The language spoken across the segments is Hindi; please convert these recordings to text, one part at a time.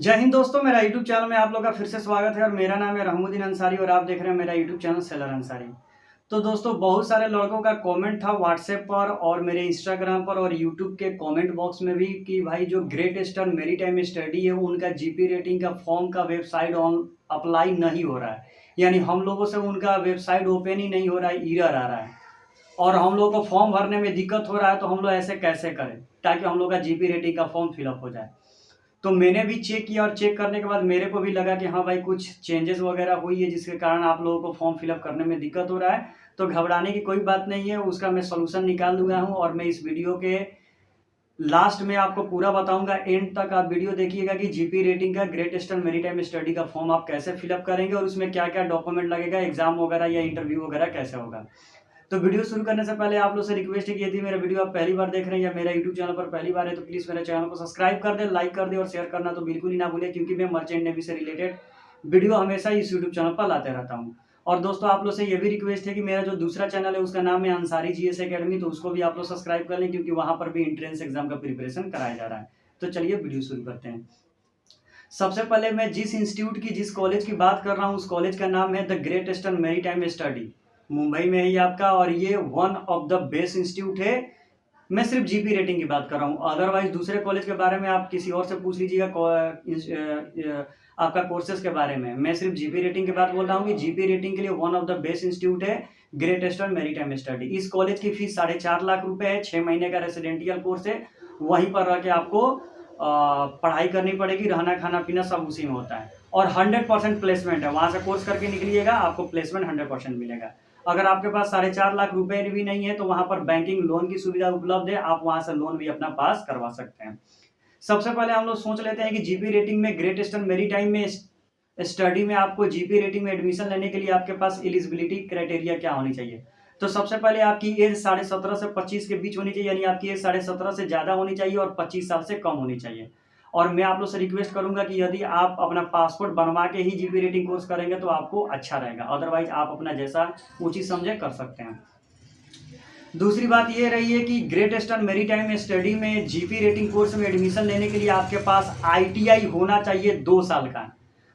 जय हिंद दोस्तों, मेरा यूट्यूब चैनल में आप लोग का फिर से स्वागत है और मेरा नाम है रहमुद्दीन अंसारी और आप देख रहे हैं मेरा यूट्यूब चैनल सेलर अंसारी। तो दोस्तों, बहुत सारे लड़कों का कमेंट था व्हाट्सएप पर और मेरे इंस्टाग्राम पर और यूट्यूब के कमेंट बॉक्स में भी कि भाई जो ग्रेट ईस्टर्न मैरीटाइम स्टडी है उनका जीपी रेटिंग का फॉर्म का वेबसाइट ऑन अप्लाई नहीं हो रहा है, यानी हम लोगों से उनका वेबसाइट ओपन ही नहीं हो रहा है, एरर आ रहा है और हम लोग को फॉर्म भरने में दिक्कत हो रहा है। तो हम लोग ऐसे कैसे करें ताकि हम लोग का जीपी रेटिंग का फॉर्म फिलअप हो जाए। तो मैंने भी चेक किया और चेक करने के बाद मेरे को भी लगा कि हाँ भाई, कुछ चेंजेस वगैरह हुई है जिसके कारण आप लोगों को फॉर्म फिलअप करने में दिक्कत हो रहा है। तो घबराने की कोई बात नहीं है, उसका मैं सोल्यूशन निकाल दूंगा हूँ और मैं इस वीडियो के लास्ट में आपको पूरा बताऊंगा। एंड तक आप वीडियो देखिएगा कि जीपी रेटिंग का ग्रेट ईस्टर्न मैरीटाइम स्टडी का फॉर्म आप कैसे फिलअप करेंगे और उसमें क्या क्या डॉक्यूमेंट लगेगा, एग्जाम वगैरह या इंटरव्यू वगैरह कैसे होगा। तो वीडियो शुरू करने से पहले आप लोग से रिक्वेस्ट है कि यदि मेरा वीडियो आप पहली बार देख रहे हैं या मेरा यूट्यूब चैनल पर पहली बार है तो प्लीज़ मेरे चैनल को सब्सक्राइब कर दे, लाइक कर दे और शेयर करना तो बिल्कुल ही ना भूलें, क्योंकि मैं मर्चेंट नेवी से रिलेटेड वीडियो हमेशा इस यूट्यूब चैनल पर लाते रहता हूँ। और दोस्तों, आप लोग से ये भी रिक्वेस्ट है कि मेरा जो दूसरा चैनल है उसका नाम है अंसारी जीएस एकेडमी, तो उसको भी आप लोग सब्सक्राइब कर लें क्योंकि वहाँ पर भी एंट्रेंस एग्जाम का प्रिपरेशन कराया जा रहा है। तो चलिए वीडियो शुरू करते हैं। सबसे पहले मैं जिस इंस्टीट्यूट की, जिस कॉलेज की बात कर रहा हूँ उस कॉलेज का नाम है the Great Eastern maritime study, Mumbai में है ये आपका, और ये one of the best institute है। मैं सिर्फ जीपी रेटिंग की बात कर रहा हूँ, अदरवाइज दूसरे कॉलेज के बारे में आप किसी और से पूछ लीजिएगा आपका कोर्सेज के बारे में। मैं सिर्फ जीपी रेटिंग की बात बोल रहा हूँ कि जीपी रेटिंग के लिए one of the best institute है ग्रेट ईस्टर्न मैरीटाइम स्टडी। इस कॉलेज की फीस 4.5 लाख रुपए है, 6 महीने का रेसिडेंटियल कोर्स है, वहीं पर रह के आपको पढ़ाई करनी पड़ेगी, रहना खाना पीना सब उसी में होता है और 100% प्लेसमेंट है। वहाँ से कोर्स करके निकलिएगा, आपको प्लेसमेंट 100% मिलेगा। अगर आपके पास 4.5 लाख रुपए भी नहीं है तो वहाँ पर बैंकिंग लोन की सुविधा उपलब्ध है, आप वहाँ से लोन भी अपना पास करवा सकते हैं। सबसे पहले हम लोग सोच लेते हैं कि जीपी रेटिंग में, ग्रेट ईस्टर्न मैरीटाइम में स्टडी में आपको जीपी रेटिंग में एडमिशन लेने के लिए आपके पास एलिजिबिलिटी क्राइटेरिया क्या होनी चाहिए। तो सबसे पहले आपकी एज 17.5 से 25 के बीच होनी चाहिए, यानी आपकी एज 17.5 से ज़्यादा होनी चाहिए और 25 साल से कम होनी चाहिए। और मैं आप लोग से रिक्वेस्ट करूंगा कि यदि आप अपना पासपोर्ट बनवा के ही जीपी रेटिंग कोर्स करेंगे तो आपको अच्छा रहेगा, अदरवाइज आप अपना जैसा उचित समझे कर सकते हैं। दूसरी बात ये रही है कि ग्रेट ईस्टर्न मैरीटाइम स्टडी में जीपी रेटिंग कोर्स में एडमिशन लेने के लिए आपके पास आईटीआई होना चाहिए 2 साल का।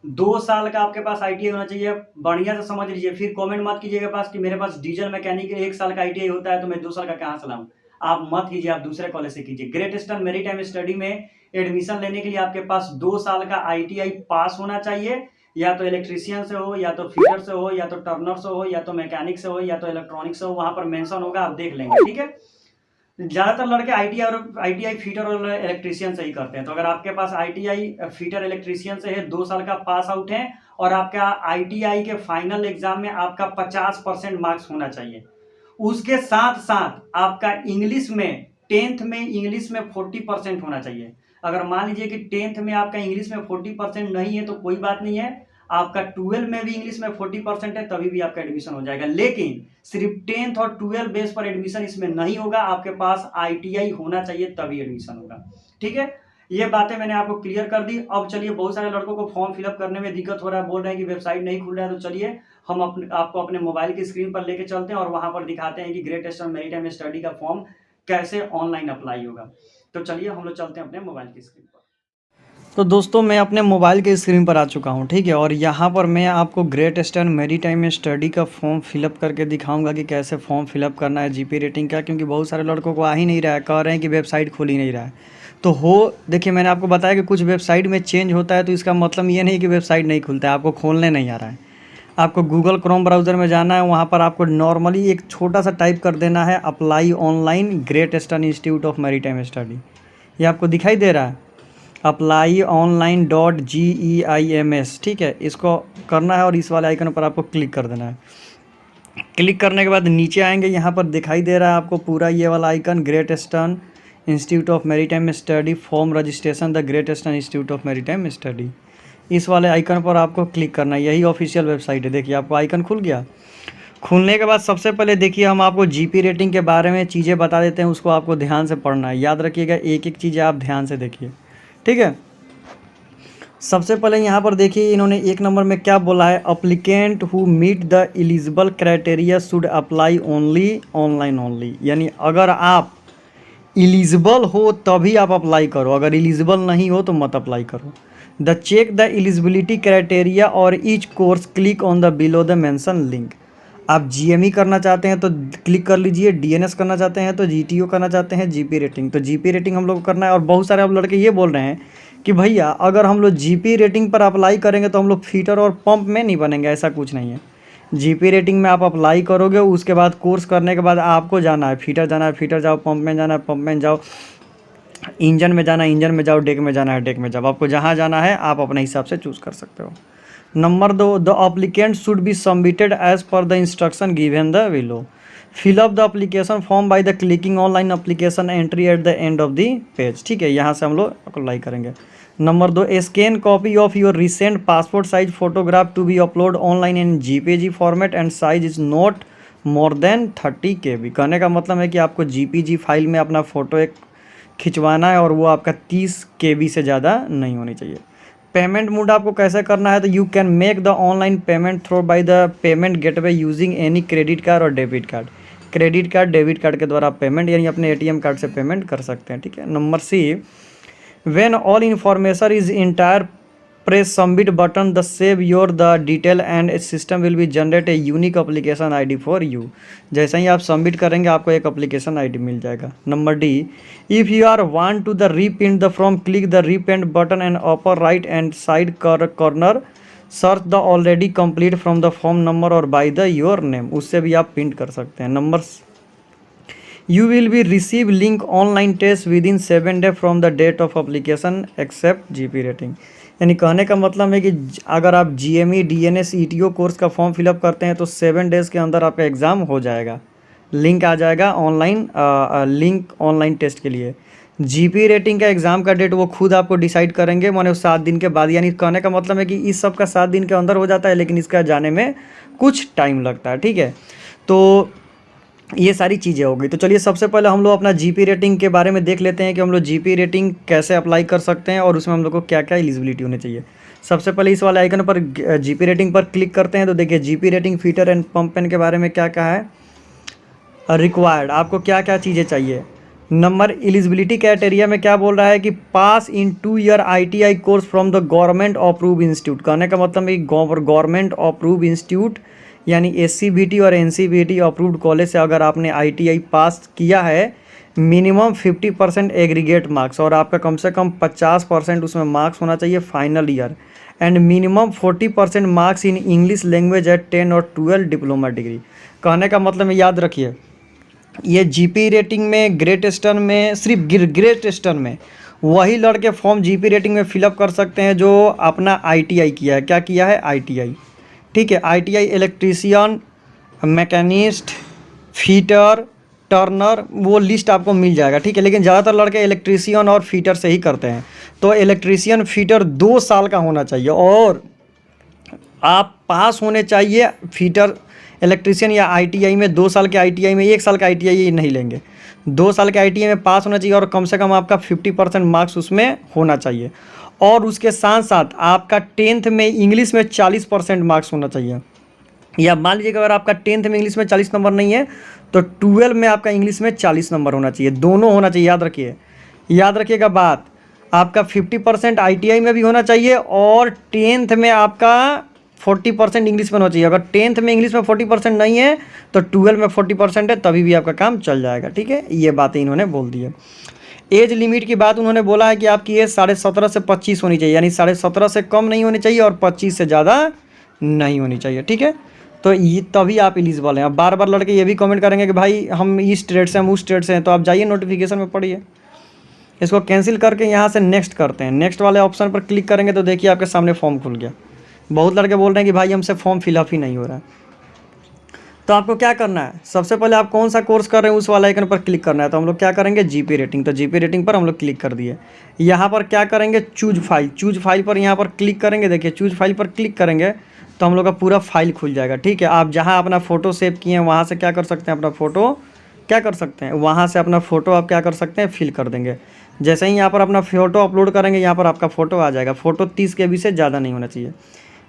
2 साल का आपके पास आईटीआई होना चाहिए, बढ़िया से समझ लीजिए। फिर कमेंट मत कीजिएगा पास कि मेरे पास डीजल मैकेनिक 1 साल का आईटीआई होता है तो मैं 2 साल का कहाँ से लाऊं। आप मत कीजिए, आप दूसरे कॉलेज से कीजिए। ग्रेट ईस्टर्न मैरीटाइम स्टडी में एडमिशन लेने के लिए आपके पास 2 साल का आईटीआई पास होना चाहिए, या तो इलेक्ट्रीशियन से हो, या तो फीटर से हो, या तो टर्नर से हो, या तो मैकेनिक से हो, या तो इलेक्ट्रॉनिक से हो। वहां पर मेंशन होगा, आप देख लेंगे, ठीक है। ज्यादातर लड़के आईटीआई फीटर और इलेक्ट्रीशियन से ही करते हैं। तो अगर आपके पास आईटीआई फीटर इलेक्ट्रीशियन से है, 2 साल का पास आउट है और आपका आईटीआई के फाइनल एग्जाम में आपका 50% मार्क्स होना चाहिए। उसके साथ साथ आपका इंग्लिश में, 10th में इंग्लिश में 40% होना चाहिए। अगर मान लीजिए कि 10th में आपका इंग्लिश में 40% नहीं है तो कोई बात नहीं है, आपका 12 में भी इंग्लिश में 40% है तभी भी आपका एडमिशन हो जाएगा। लेकिन सिर्फ 10th और 12 बेस पर एडमिशन इसमें नहीं होगा, आपके पास आईटीआई होना चाहिए तभी एडमिशन होगा, ठीक है। ये बातें मैंने आपको क्लियर कर दी। अब चलिए, बहुत सारे लड़कों को फॉर्म फिलअप करने में दिक्कत हो रहा है, बोल रहे हैं कि वेबसाइट नहीं खुल रहा है। तो चलिए हम आपको अपने मोबाइल की स्क्रीन पर लेके चलते हैं और वहां पर दिखाते हैं कि ग्रेट ईस्टर्न मैरीटाइम स्टडी का फॉर्म कैसे ऑनलाइन अप्लाई होगा। तो चलिए हम लोग चलते हैं अपने मोबाइल की स्क्रीन पर। तो दोस्तों, मैं अपने मोबाइल के स्क्रीन पर आ चुका हूं, ठीक है। और यहाँ पर मैं आपको ग्रेट ईस्टर्न मैरीटाइम स्टडी का फॉर्म फिलअप करके दिखाऊंगा कि कैसे फॉर्म फिलअप करना है जीपी रेटिंग का, क्योंकि बहुत सारे लड़कों को आ ही नहीं रहा है, कह रहे हैं कि वेबसाइट खुल ही नहीं रहा है। तो देखिए, मैंने आपको बताया कि कुछ वेबसाइट में चेंज होता है, तो इसका मतलब ये नहीं कि वेबसाइट नहीं खुलता है, आपको खोलने नहीं आ रहा है। आपको गूगल क्रोम ब्राउज़र में जाना है, वहाँ पर आपको नॉर्मली एक छोटा सा टाइप कर देना है, apply online great eastern institute of maritime study. ये आपको दिखाई दे रहा है, applyonline.GEIMS, ठीक है। इसको करना है और इस वाले आइकन पर आपको क्लिक कर देना है। क्लिक करने के बाद नीचे आएंगे, यहाँ पर दिखाई दे रहा है आपको पूरा ये वाला icon, great eastern institute of maritime study form registration the Great eastern institute of maritime study. इस वाले आइकन पर आपको क्लिक करना है, यही ऑफिशियल वेबसाइट है। देखिए आपको आइकन खुल गया। खुलने के बाद सबसे पहले देखिए हम आपको जीपी रेटिंग के बारे में चीज़ें बता देते हैं, उसको आपको ध्यान से पढ़ना है, याद रखिएगा, एक एक चीज़ आप ध्यान से देखिए, ठीक है। सबसे पहले यहाँ पर देखिए इन्होंने 1 नंबर में क्या बोला है, applicant who meet the eligible criteria should apply only online only, यानी अगर आप एलिजिबल हो तभी आप अप्लाई करो, अगर एलिजिबल नहीं हो तो मत अप्लाई करो। The check the eligibility criteria और each course, click on the below the mention link. आप जीएमई करना चाहते हैं तो क्लिक कर लीजिए, डीएनएस करना चाहते हैं तो जीटीओ करना चाहते हैं, जीपी रेटिंग तो जीपी रेटिंग हम लोग को करना है। और बहुत सारे आप लड़के ये बोल रहे हैं कि भैया अगर हम लोग जीपी रेटिंग पर अप्लाई करेंगे तो हम लोग फीटर और पंप में नहीं बनेंगे। ऐसा कुछ नहीं है। जीपी रेटिंग में आप अप्लाई करोगे, उसके बाद कोर्स करने के बाद आपको जाना है फीटर जाना है फीटर जाओ, पंप में जाना है पंप में जाओ, इंजन में जाना है इंजन में जाओ, डेक में जाना है डेक में जाओ। आपको जहाँ जाना है आप अपने हिसाब से चूज़ कर सकते हो। Number 2, the applicant should be submitted as per the instruction given the below. Fill up the application form by the clicking online application entry at the end of the page. ठीक है, यहाँ से हम लोग अप्लाई करेंगे। Number 2, scan copy of your recent passport size photograph to be upload online in JPG format and size is not more than 30 KB। कहने का मतलब है कि आपको जीपीजी फाइल में अपना फ़ोटो एक खिंचवाना है और वो आपका 30 KB से ज़्यादा नहीं होनी चाहिए। पेमेंट मोड आपको कैसे करना है, तो you can make the online payment through by the payment gateway using any credit card और debit card. Credit card debit card के द्वारा आप पेमेंट यानी अपने एटीएम कार्ड से पेमेंट कर सकते हैं। ठीक है। Number C, when all information is entire press submit button the save your the detail and system will be generate a unique application ID for you. जैसे ही आप सबमिट करेंगे आपको एक एप्लीकेशन आईडी मिल जाएगा। Number D, if you are want to the reprint the from click the reprint button and upper right and side corner search the already complete from the form number और बाय द योर नेम, उससे भी आप प्रिंट कर सकते हैं। Number, you will be receive link online test with in 7 days from the date of application except GP rating. यानी कहने का मतलब है कि अगर आप जीएमई डीएनएस ईटीओ कोर्स का फॉर्म फिलअप करते हैं तो 7 days के अंदर आपका एग्ज़ाम हो जाएगा, लिंक आ जाएगा ऑनलाइन, लिंक ऑनलाइन टेस्ट के लिए। जीपी रेटिंग का एग्ज़ाम का डेट वो खुद आपको डिसाइड करेंगे, माने 7 दिन के बाद। यानी कहने का मतलब है कि इस सब का 7 दिन के अंदर हो जाता है, लेकिन इसका जाने में कुछ टाइम लगता है। ठीक है, तो ये सारी चीज़ें हो गई। तो चलिए सबसे पहले हम लोग अपना जीपी रेटिंग के बारे में देख लेते हैं कि हम लोग जीपी रेटिंग कैसे अप्लाई कर सकते हैं और उसमें हम लोग को क्या क्या एलिजिबिलिटी होनी चाहिए। सबसे पहले इस वाले आइकन पर जीपी रेटिंग पर क्लिक करते हैं तो देखिए GP rating fitter and pump pen के बारे में क्या क्या है रिक्वायर्ड, आपको क्या क्या चीज़ें चाहिए। नंबर, एलिजिबिलिटी क्राइटेरिया में क्या बोल रहा है कि पास इन 2 year ITI course from the government approve institute. कहने का मतलब है गवर्नमेंट अप्रूव इंस्टीट्यूट यानी SCBT और NCBT अप्रूव्ड कॉलेज से अगर आपने ITI पास किया है, मिनिमम 50% एग्रीगेट मार्क्स और आपका कम से कम 50% उसमें मार्क्स होना चाहिए final year, and minimum 40% marks in English language eight 10 और 12 डिप्लोमा डिग्री। कहने का मतलब है, याद रखिए, ये जीपी रेटिंग में ग्रेट ईस्टर्न में सिर्फ ग्रेट ईस्टर्न में वही लड़के फॉर्म जीपी रेटिंग में फिलअप कर सकते हैं जो अपना ITI किया है। क्या किया है? ITI। ठीक है, ITI electrician, machinist, fitter, Turner, वो लिस्ट आपको मिल जाएगा। ठीक है, लेकिन ज़्यादातर लड़के इलेक्ट्रीशियन और फीटर से ही करते हैं। तो इलेक्ट्रीशियन फीटर 2 साल का होना चाहिए और आप पास होने चाहिए। फीटर इलेक्ट्रीशियन या ITI में 2 साल के ITI में 1 साल का ITI नहीं लेंगे, 2 साल के ITI में पास होना चाहिए और कम से कम आपका 50% मार्क्स उसमें होना चाहिए। और उसके साथ साथ आपका 10th में इंग्लिश में 40% मार्क्स होना चाहिए। या मान लीजिए अगर आपका 10th में इंग्लिश में 40 नंबर नहीं है तो 12 में आपका इंग्लिश में 40 नंबर होना चाहिए, दोनों होना चाहिए। याद रखिएगा बात, आपका 50% ITI में भी होना चाहिए और 10th में आपका 40% इंग्लिश में होना चाहिए। अगर 10th में इंग्लिश में 40% नहीं है तो 12 में 40% है, तभी भी आपका काम चल जाएगा। ठीक है, ये बातें इन्होंने बोल दी है। एज लिमिट की बात उन्होंने बोला है कि आपकी एज 17.5 से 25 होनी चाहिए, यानी 17.5 से कम नहीं होनी चाहिए और 25 से ज़्यादा नहीं होनी चाहिए। ठीक है, तो ये तभी आप एलिजिबल हैं। अब बार बार लड़के ये भी कमेंट करेंगे कि भाई हम इस स्टेट से हम उस स्टेट से हैं, तो आप जाइए नोटिफिकेशन में पढ़िए। इसको कैंसिल करके यहाँ से नेक्स्ट करते हैं। नेक्स्ट वाले ऑप्शन पर क्लिक करेंगे तो देखिए आपके सामने फॉर्म खुल गया। बहुत लड़के बोल रहे हैं कि भाई हमसे फॉर्म फिलअप ही नहीं हो रहा है। तो आपको क्या करना है, सबसे पहले आप कौन सा कोर्स कर रहे हैं उस वाला आइकन पर क्लिक करना है। तो हम लोग क्या करेंगे, जीपी रेटिंग। तो जीपी रेटिंग पर हम लोग क्लिक कर दिए। यहाँ पर क्या करेंगे, चूज फाइल पर यहाँ पर क्लिक करेंगे। देखिए चूज फाइल पर क्लिक करेंगे तो हम लोग का पूरा फाइल खुल जाएगा। ठीक है, आप जहाँ अपना फ़ोटो सेव किए हैं वहाँ से क्या कर सकते हैं, अपना फ़ोटो क्या कर सकते हैं, वहाँ से अपना फ़ोटो आप क्या कर सकते हैं, फिल कर देंगे। जैसे ही यहाँ पर अपना फ़ोटो अपलोड करेंगे यहाँ पर आपका फ़ोटो आ जाएगा। फ़ोटो 30 KB से ज़्यादा नहीं होना चाहिए।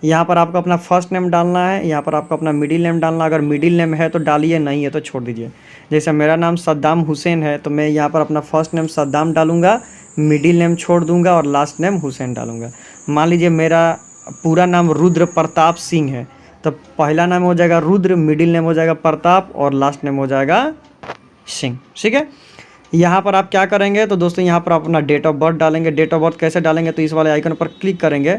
यहाँ पर आपको अपना फर्स्ट नेम डालना है, यहाँ पर आपको अपना मिडिल नेम डालना है। अगर मिडिल नेम है तो डालिए, नहीं है तो छोड़ दीजिए। जैसे मेरा नाम सद्दाम हुसैन है तो मैं यहाँ पर अपना फर्स्ट नेम सद्दाम डालूंगा, मिडिल नेम छोड़ दूंगा और लास्ट नेम हुसैन डालूंगा। मान लीजिए मेरा पूरा नाम रुद्र प्रताप सिंह है, तो पहला नाम हो जाएगा रुद्र, मिडिल नेम हो जाएगा प्रताप और लास्ट नेम हो जाएगा सिंह। ठीक है, यहाँ पर आप क्या करेंगे तो दोस्तों यहाँ पर आप अपना डेट ऑफ बर्थ डालेंगे। डेट ऑफ बर्थ कैसे डालेंगे तो इस वाले आइकन पर क्लिक करेंगे,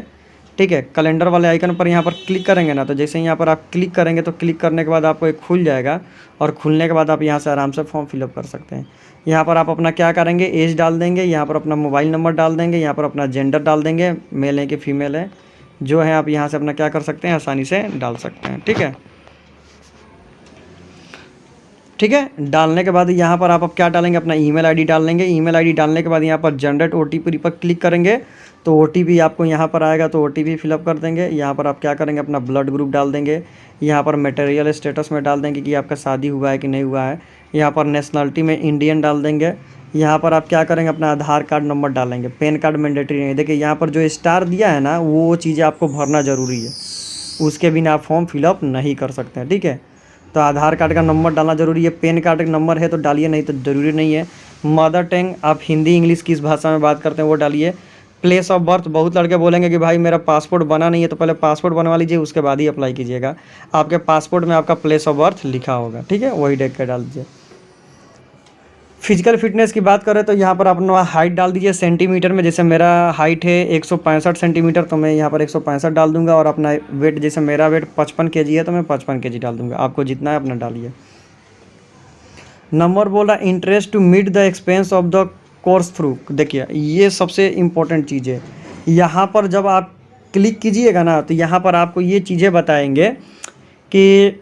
ठीक है, कैलेंडर वाले आइकन पर यहाँ पर क्लिक करेंगे ना, तो जैसे यहाँ पर आप क्लिक करेंगे तो क्लिक करने के बाद आपको एक खुल जाएगा और खुलने के बाद आप यहाँ से आराम से फॉर्म फिलअप कर सकते हैं। यहाँ पर आप अपना क्या करेंगे, एज डाल देंगे, यहाँ पर अपना मोबाइल नंबर डाल देंगे, यहाँ पर अपना जेंडर डाल देंगे, मेल है कि फीमेल है, जो है आप यहाँ से अपना क्या कर सकते हैं, आसानी से डाल सकते हैं। ठीक है, ठीक है, डालने के बाद यहाँ पर आप क्या डालेंगे, अपना ईमेल आईडी डाल लेंगे। ईमेल आईडी डालने के बाद यहाँ पर जनरेट ओटीपी पर क्लिक करेंगे तो ओटीपी आपको यहाँ पर आएगा, तो ओटीपी फिलअप कर देंगे। यहाँ पर आप क्या करेंगे, अपना ब्लड ग्रुप डाल देंगे, यहाँ पर मटेरियल स्टेटस में डाल देंगे कि आपका शादी हुआ है कि नहीं हुआ है, यहाँ पर नेशनलिटी में इंडियन डाल देंगे। यहाँ पर आप क्या करेंगे, अपना आधार कार्ड नंबर डालेंगे, पैन कार्ड मैंडेटरी नहीं है। देखिए यहाँ पर जो स्टार दिया है ना, वो चीज़ें आपको भरना ज़रूरी है, उसके बिना आप फॉर्म फिलअप नहीं कर सकते हैं। ठीक है, तो आधार कार्ड का नंबर डालना ज़रूरी है, पैन कार्ड का नंबर है तो डालिए, नहीं तो ज़रूरी नहीं है। मदर टंग आप हिंदी इंग्लिश किस भाषा में बात करते हैं वो डालिए। प्लेस ऑफ बर्थ, बहुत लड़के बोलेंगे कि भाई मेरा पासपोर्ट बना नहीं है, तो पहले पासपोर्ट बनवा लीजिए, उसके बाद ही अप्लाई कीजिएगा। आपके पासपोर्ट में आपका प्लेस ऑफ बर्थ लिखा होगा, ठीक है, वही देख कर डाल दीजिए। फिजिकल फिटनेस की बात करें तो यहाँ पर अपना हाइट डाल दीजिए सेंटीमीटर में। जैसे मेरा हाइट है 165 सेंटीमीटर, तो मैं यहाँ पर 165 डाल दूंगा। और अपना वेट, जैसे मेरा वेट 55 kg है तो मैं 55 kg डाल दूंगा। आपको जितना है अपना डालिए। नंबर बोल रहा interest to meet the expense of the course through. देखिए ये सबसे इम्पोर्टेंट चीज़ है। यहाँ पर जब आप क्लिक कीजिएगा ना, तो यहाँ पर आपको ये चीज़ें बताएंगे कि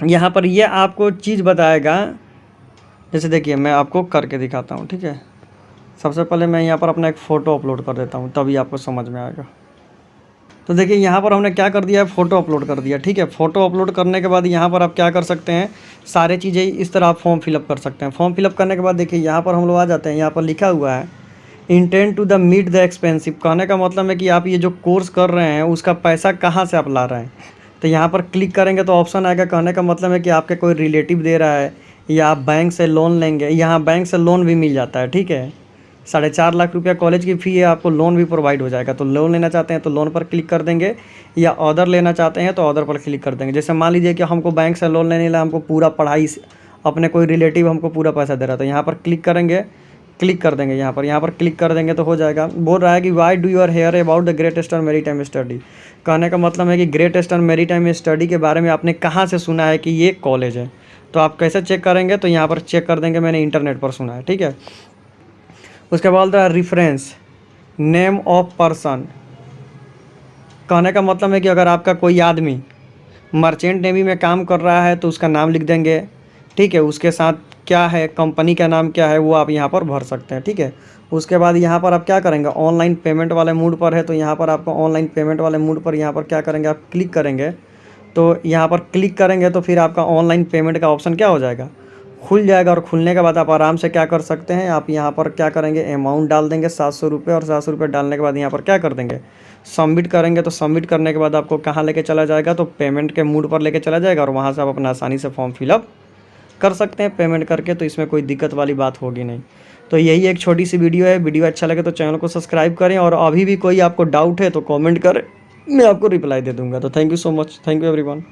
यहाँ पर ये आपको चीज़ बताएगा। जैसे देखिए मैं आपको करके दिखाता हूँ, ठीक है। सबसे पहले मैं यहाँ पर अपना एक फ़ोटो अपलोड कर देता हूँ, तभी आपको समझ में आएगा। तो देखिए यहाँ पर हमने क्या कर दिया है, फ़ोटो अपलोड कर दिया, ठीक है। फ़ोटो अपलोड करने के बाद यहाँ पर आप क्या कर सकते हैं, सारे चीज़ें इस तरह आप फॉर्म फिलअप कर सकते हैं। फॉर्म फिलअप करने के बाद देखिए यहाँ पर हम लोग आ जाते हैं, यहाँ पर लिखा हुआ है intent to the meet the expensive. कहने का मतलब है कि आप ये जो कोर्स कर रहे हैं उसका पैसा कहाँ से आप ला रहे हैं। तो यहाँ पर क्लिक करेंगे तो ऑप्शन आएगा। कहने का मतलब है कि आपके कोई रिलेटिव दे रहा है या आप बैंक से लोन लेंगे। यहाँ बैंक से लोन भी मिल जाता है, ठीक है। 4.5 लाख रुपया कॉलेज की फ़ी है, आपको लोन भी प्रोवाइड हो जाएगा। तो लोन लेना चाहते हैं तो लोन पर क्लिक कर देंगे, या अदर लेना चाहते हैं तो अदर पर क्लिक कर देंगे। जैसे मान लीजिए कि हमको बैंक से लोन लेने ला, हमको पूरा पढ़ाई अपने कोई रिलेटिव हमको पूरा पैसा दे रहा है, तो यहाँ पर क्लिक करेंगे, क्लिक कर देंगे। यहाँ पर क्लिक कर देंगे तो हो जाएगा। बोल रहा है कि why do your hear about the Great Eastern maritime study. कहने का मतलब है कि ग्रेट ईस्टर्न मैरीटाइम स्टडी के बारे में आपने कहाँ से सुना है कि ये कॉलेज है। तो आप कैसे चेक करेंगे, तो यहाँ पर चेक कर देंगे मैंने इंटरनेट पर सुना है, ठीक है। उसके बाद रेफरेंस नेम ऑफ पर्सन। कहने का मतलब है कि अगर आपका कोई आदमी मर्चेंट नेवी में काम कर रहा है तो उसका नाम लिख देंगे, ठीक है। उसके साथ क्या है, कंपनी का नाम क्या है, वो आप यहाँ पर भर सकते हैं, ठीक है। उसके बाद यहाँ पर आप क्या करेंगे, ऑनलाइन पेमेंट वाले मूड पर है तो यहाँ पर आपको ऑनलाइन पेमेंट वाले मूड पर यहाँ पर क्या करेंगे, आप क्लिक करेंगे। तो यहाँ पर क्लिक करेंगे तो फिर आपका ऑनलाइन पेमेंट का ऑप्शन क्या हो जाएगा, खुल जाएगा। और खुलने के बाद आप आराम से क्या कर सकते हैं, आप यहाँ पर क्या करेंगे, अमाउंट डाल देंगे 700 रुपये। और 700 रुपये डालने के बाद यहाँ पर क्या कर देंगे, सबमिट करेंगे। तो सबमिट करने के बाद आपको कहाँ लेके चला जाएगा, तो पेमेंट के मूड पर लेके चला जाएगा। और वहाँ से आप अपना आसानी से फॉर्म फिलअप कर सकते हैं पेमेंट करके। तो इसमें कोई दिक्कत वाली बात होगी नहीं। तो यही एक छोटी सी वीडियो है। वीडियो अच्छा लगे तो चैनल को सब्सक्राइब करें, और अभी भी कोई आपको डाउट है तो कमेंट करें, मैं आपको रिप्लाई दे दूँगा। तो thank you so much, thank you everyone.